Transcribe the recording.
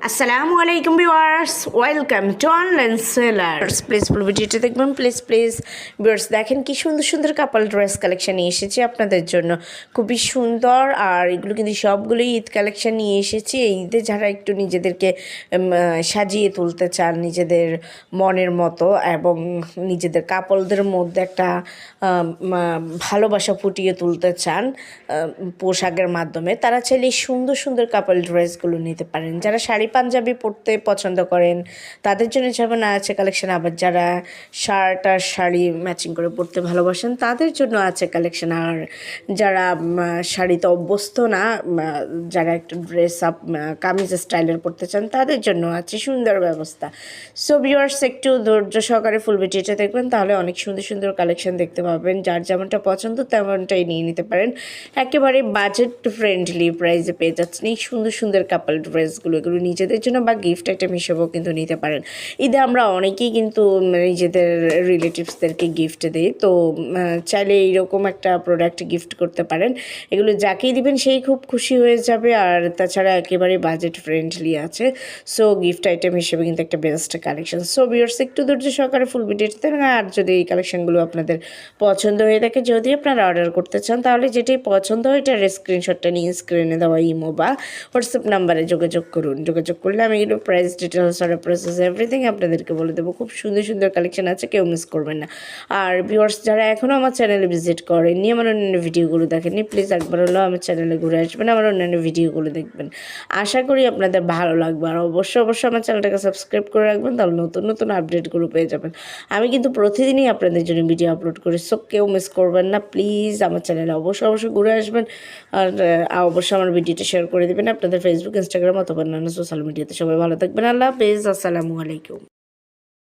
আসসালামু আলাইকুম viewers, welcome to online sellers. Please full ভিডিওটা দেখবেন, প্লিজ ভিউয়ার্স। দেখেন কি সুন্দর সুন্দর কাপল ড্রেস কালেকশন নিয়ে এসেছি আপনাদের জন্য, খুবই সুন্দর। আর এগুলো কিন্তু সবগুলোই ঈদ কালেকশন নিয়ে এসেছি। এই ঈদে যারা একটু নিজেদেরকে সাজিয়ে তুলতে চান নিজেদের মনের মতো, এবং নিজেদের কাপলদের মধ্যে একটা ভালোবাসা ফুটিয়ে তুলতে চান পোশাকের মাধ্যমে, তারা চাইলে সুন্দর সুন্দর কাপল ড্রেসগুলো নিতে পারেন। যারা শাড়ি পাঞ্জাবি পরতে পছন্দ করেন তাদের জন্য যেমন আছে কালেকশন, আবার যারা শার্ট আর শাড়ি ম্যাচিং করে পরতে ভালোবাসেন তাদের জন্য আছে কালেকশন। আর যারা শাড়িতে অভ্যস্ত না, যারা একটু ড্রেস আপ কামিজ স্টাইলের পরতে চান তাদের জন্য আছে সুন্দর ব্যবস্থা। সো ভিউয়ার্স, একটু ধৈর্য সহকারে ফুল ভিডিওটা দেখবেন, তাহলে অনেক সুন্দর সুন্দর কালেকশন দেখতে পাবেন। যার যেমনটা পছন্দ তেমনটাই নিয়ে নিতে পারেন। একেবারে বাজেট ফ্রেন্ডলি প্রাইসে পেয়ে যাচ্ছেন এই সুন্দর সুন্দর কাপল ড্রেসগুলো। এগুলো নিজেদের জন্য বা গিফট আইটেম হিসেবেও কিন্তু নিতে পারেন। ঈদে আমরা অনেকেই কিন্তু নিজেদের রিলেটিভসদেরকে গিফট দিই, তো চাইলে এইরকম একটা প্রোডাক্ট গিফট করতে পারেন। এগুলো যাকেই দিবেন সেই খুব খুশি হয়ে যাবে। আর তাছাড়া একেবারে বাজেট ফ্রেন্ডলি আছে, সো গিফট আইটেম হিসেবে কিন্তু একটা বেস্ট কালেকশন। সো ভিউয়ার্স, একটু ধৈর্য সহকারে ফুল ভিডিওতে। আর যদি এই কালেকশনগুলো আপনাদের পছন্দ হয়ে থাকে, যদি আপনারা অর্ডার করতে চান, তাহলে যেটাই পছন্দ হয় এটার স্ক্রিনশটটা নিয়ে স্ক্রিনে দেওয়া ইমো বা হোয়াটসঅ্যাপ নাম্বারে যোগাযোগ করুন। যোগাযোগ করলে আমি এগুলো price details order process everything আপনাদেরকে বলে দেবো। খুব সুন্দর সুন্দর কালেকশন আছে, কেউ মিস করবেন না। আর ভিউয়ার্স, যারা এখনও আমার চ্যানেলে ভিজিট করেননি, আমার অন্যান্য ভিডিওগুলো দেখেননি, প্লিজ একবার হলেও আমার চ্যানেলে ঘুরে আসবেন, আমার অন্যান্য ভিডিওগুলো দেখবেন। আশা করি আপনাদের ভালো লাগবে। আর অবশ্যই আমার চ্যানেলটাকে সাবস্ক্রাইব করে রাখবেন, তাহলে নতুন নতুন আপডেটগুলো পেয়ে যাবেন। আমি কিন্তু প্রতিদিনই আপনাদের জন্য ভিডিও আপলোড করি, সো কেউ মিস করবেন না। প্লিজ আমার চ্যানেলে অবশ্যই ঘুরে আসবেন। আর অবশ্যই আমার ভিডিওটা শেয়ার করে দেবেন আপনাদের ফেসবুক, ইনস্টাগ্রাম অথবা অন্যান্য সোশ্যাল মিডিয়াতে। সবাই ভালো থাকবেন। আল্লাহ হাফেজ। আসসালামু আলাইকুম।